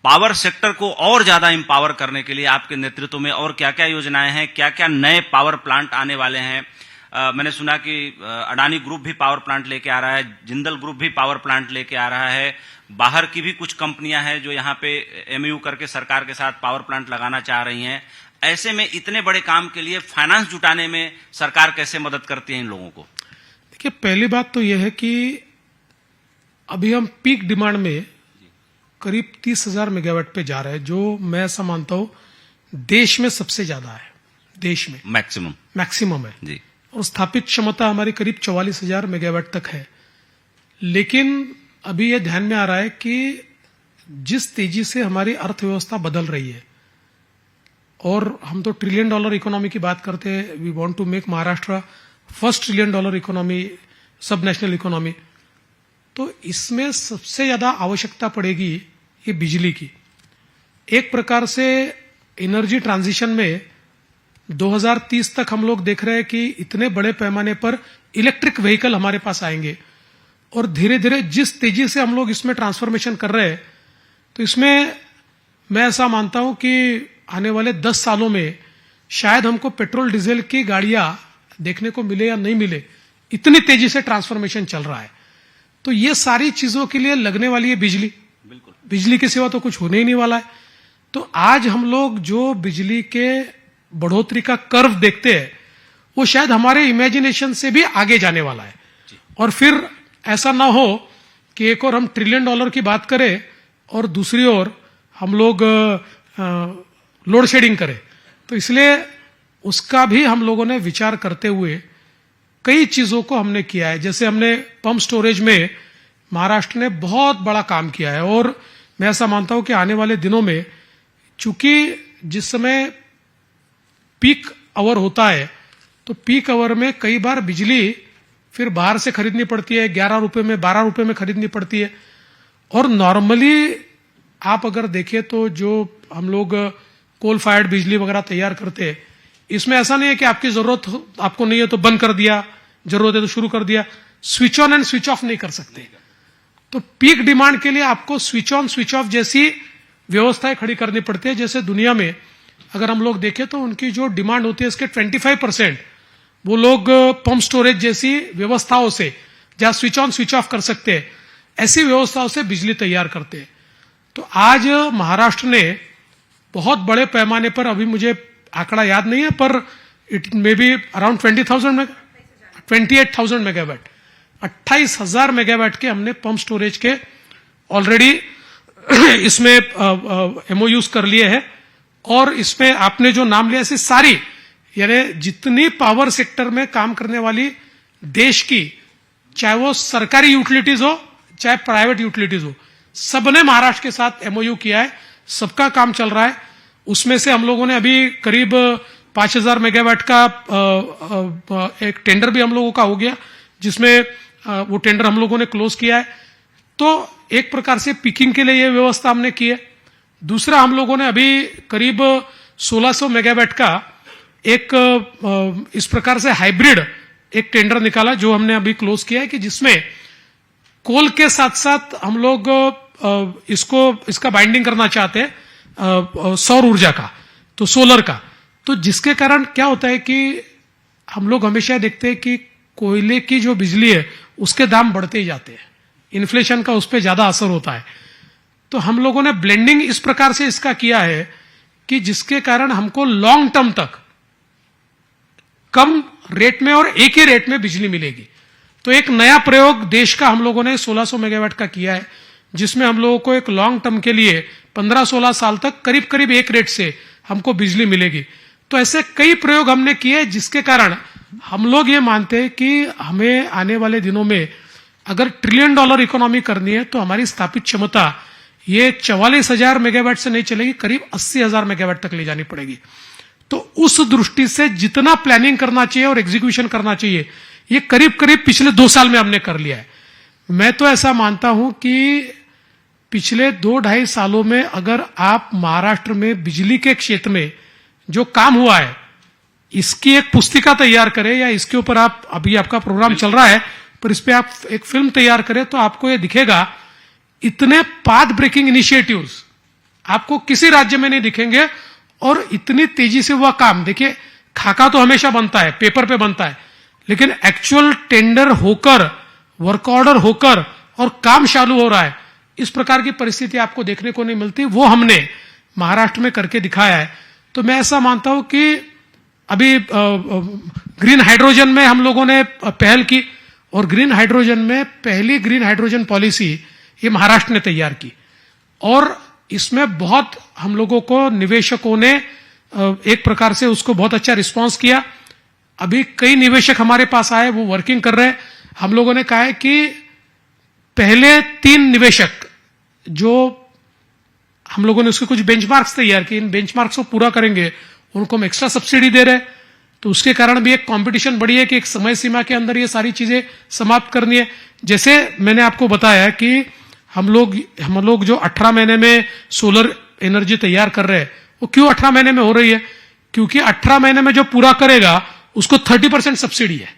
Power sector को और ज्यादा एम्पावर करने के लिए आपके नेतृत्व में और क्या क्या योजनाएं हैं, क्या क्या नए पावर प्लांट आने वाले हैं? मैंने सुना कि अडानी ग्रुप भी पावर प्लांट लेके आ रहा है, जिंदल ग्रुप भी पावर प्लांट लेके आ रहा है, बाहर की भी कुछ कंपनियां हैं जो यहाँ पे एमयू करके सरकार के साथ पावर प्लांट लगाना चाह रही हैं। ऐसे में इतने बड़े काम के लिए फाइनेंस जुटाने में सरकार कैसे मदद करती है इन लोगों को? देखिए, पहली बात तो यह है कि अभी हम पीक डिमांड में करीब 30,000 मेगावाट पे जा रहे हैं, जो मैं ऐसा मानता हूं देश में सबसे ज्यादा है, देश में मैक्सिमम है जी। और स्थापित क्षमता हमारी करीब 44,000 मेगावाट तक है। लेकिन अभी यह ध्यान में आ रहा है कि जिस तेजी से हमारी अर्थव्यवस्था बदल रही है, और हम तो $1 ट्रिलियन इकोनॉमी की बात करते हैं, we want to make Maharashtra first $1 trillion economy, sub national economy, तो इसमें सबसे ज्यादा आवश्यकता पड़ेगी ये बिजली की। एक प्रकार से एनर्जी ट्रांजिशन में 2030 तक हम लोग देख रहे हैं कि इतने बड़े पैमाने पर इलेक्ट्रिक व्हीकल हमारे पास आएंगे, और धीरे धीरे जिस तेजी से हम लोग इसमें ट्रांसफॉर्मेशन कर रहे हैं, तो इसमें मैं ऐसा मानता हूं कि आने वाले 10 सालों में शायद हमको पेट्रोल डीजल की गाड़ियां देखने को मिले या नहीं मिले, इतनी तेजी से ट्रांसफॉर्मेशन चल रहा है। तो ये सारी चीजों के लिए लगने वाली है बिजली। बिल्कुल, बिजली के सिवा तो कुछ होने ही नहीं वाला है। तो आज हम लोग जो बिजली के बढ़ोतरी का कर्व देखते हैं, वो शायद हमारे इमेजिनेशन से भी आगे जाने वाला है। और फिर ऐसा ना हो कि एक और हम $1 ट्रिलियन की बात करें और दूसरी ओर हम लोग लोड शेडिंग करें। तो इसलिए उसका भी हम लोगों ने विचार करते हुए कई चीजों को हमने किया है। जैसे हमने पंप स्टोरेज में महाराष्ट्र ने बहुत बड़ा काम किया है, और मैं ऐसा मानता हूं कि आने वाले दिनों में, चूंकि जिस समय पीक आवर होता है, तो पीक आवर में कई बार बिजली फिर बाहर से खरीदनी पड़ती है, 11 रुपए में, 12 रुपए में खरीदनी पड़ती है। और नॉर्मली आप अगर देखें तो जो हम लोग कोल फायर्ड बिजली वगैरह तैयार करते हैं, इसमें ऐसा नहीं है कि आपकी जरूरत आपको नहीं है तो बंद कर दिया, जरूरत है तो शुरू कर दिया, switch on and switch off नहीं कर सकते। तो पीक डिमांड के लिए आपको स्विच ऑन स्विच ऑफ जैसी व्यवस्थाएं खड़ी करनी पड़ती है। जैसे दुनिया में अगर हम लोग देखें तो उनकी जो डिमांड होती है, इसके 25% वो लोग पंप स्टोरेज जैसी व्यवस्थाओं से, जहां स्विच ऑन स्विच ऑफ कर सकते हैं, ऐसी व्यवस्थाओं से बिजली तैयार करते हैं। तो आज महाराष्ट्र ने बहुत बड़े पैमाने पर, अभी मुझे आंकड़ा याद नहीं है, पर it may be around 28,000 megawatt, 28,000 megawatt के हमने पंप स्टोरेज के ऑलरेडी इसमें एमओयूज कर लिए हैं। और इसमें आपने जो नाम लिया, ऐसी सारी, यानी जितनी पावर सेक्टर में काम करने वाली देश की, चाहे वो सरकारी यूटिलिटीज हो चाहे प्राइवेट यूटिलिटीज हो, सबने महाराष्ट्र के साथ एमओयू किया है, सबका काम चल रहा है। उसमें से हम लोगों ने अभी करीब 5,000 मेगावाट का एक टेंडर भी हम लोगों का हो गया, जिसमें वो टेंडर हम लोगों ने क्लोज किया है। तो एक प्रकार से पिकिंग के लिए ये व्यवस्था हमने की है। दूसरा, हम लोगों ने अभी करीब 1,600 मेगावाट का एक इस प्रकार से हाइब्रिड एक टेंडर निकाला, जो हमने अभी क्लोज किया है, कि जिसमें कोल के साथ साथ हम लोग इसका बाइंडिंग करना चाहते हैं सौर ऊर्जा का, तो सोलर का। तो जिसके कारण क्या होता है कि हम लोग हमेशा देखते हैं कि कोयले की जो बिजली है उसके दाम बढ़ते ही जाते हैं, इन्फ्लेशन का उस पर ज्यादा असर होता है। तो हम लोगों ने ब्लेंडिंग इस प्रकार से इसका किया है कि जिसके कारण हमको लॉन्ग टर्म तक कम रेट में और एक ही रेट में बिजली मिलेगी। तो एक नया प्रयोग देश का हम लोगों ने 1,600 मेगावाट का किया है, जिसमें हम लोगों को एक लॉन्ग टर्म के लिए 15-16 साल तक करीब करीब एक रेट से हमको बिजली मिलेगी। तो ऐसे कई प्रयोग हमने किए, जिसके कारण हम लोग ये मानते हैं कि हमें आने वाले दिनों में अगर $1 ट्रिलियन इकोनॉमी करनी है, तो हमारी स्थापित क्षमता ये 44,000 मेगावाट से नहीं चलेगी, करीब 80,000 मेगावाट तक ले जानी पड़ेगी। तो उस दृष्टि से जितना प्लानिंग करना चाहिए और एग्जीक्यूशन करना चाहिए, ये करीब करीब पिछले 2 साल में हमने कर लिया है। मैं तो ऐसा मानता हूं कि पिछले 2-2.5 सालों में अगर आप महाराष्ट्र में बिजली के क्षेत्र में जो काम हुआ है, इसकी एक पुस्तिका तैयार करें, या इसके ऊपर आप, अभी आपका प्रोग्राम चल रहा है, पर इस पे आप एक फिल्म तैयार करें, तो आपको ये दिखेगा इतने पाथ ब्रेकिंग इनिशिएटिव्स आपको किसी राज्य में नहीं दिखेंगे। और इतनी तेजी से हुआ काम, देखिए खाका तो हमेशा बनता है, पेपर पे बनता है, लेकिन एक्चुअल टेंडर होकर, वर्क ऑर्डर होकर और काम चालू हो रहा है, इस प्रकार की परिस्थिति आपको देखने को नहीं मिलती। वो हमने महाराष्ट्र में करके दिखाया है। तो मैं ऐसा मानता हूं कि अभी ग्रीन हाइड्रोजन में हम लोगों ने पहल की, और ग्रीन हाइड्रोजन में पहली ग्रीन हाइड्रोजन पॉलिसी ये महाराष्ट्र ने तैयार की, और इसमें बहुत हम लोगों को निवेशकों ने एक प्रकार से उसको बहुत अच्छा रिस्पांस किया। अभी कई निवेशक हमारे पास आए, वो वर्किंग कर रहे हैं। हम लोगों ने कहा है कि पहले 3 निवेशक जो हम लोगों ने उसके कुछ बेंचमार्क्स तैयार किए, इन बेंचमार्क्स को पूरा करेंगे, उनको हम एक्स्ट्रा सब्सिडी दे रहे हैं। तो उसके कारण भी एक कंपटीशन बढ़ी है कि एक समय सीमा के अंदर ये सारी चीजें समाप्त करनी है। जैसे मैंने आपको बताया कि हम लोग जो 18 महीने में सोलर एनर्जी तैयार कर रहे हैं, वो क्यों 18 महीने में हो रही है? क्योंकि 18 महीने में जो पूरा करेगा उसको 30% सब्सिडी है।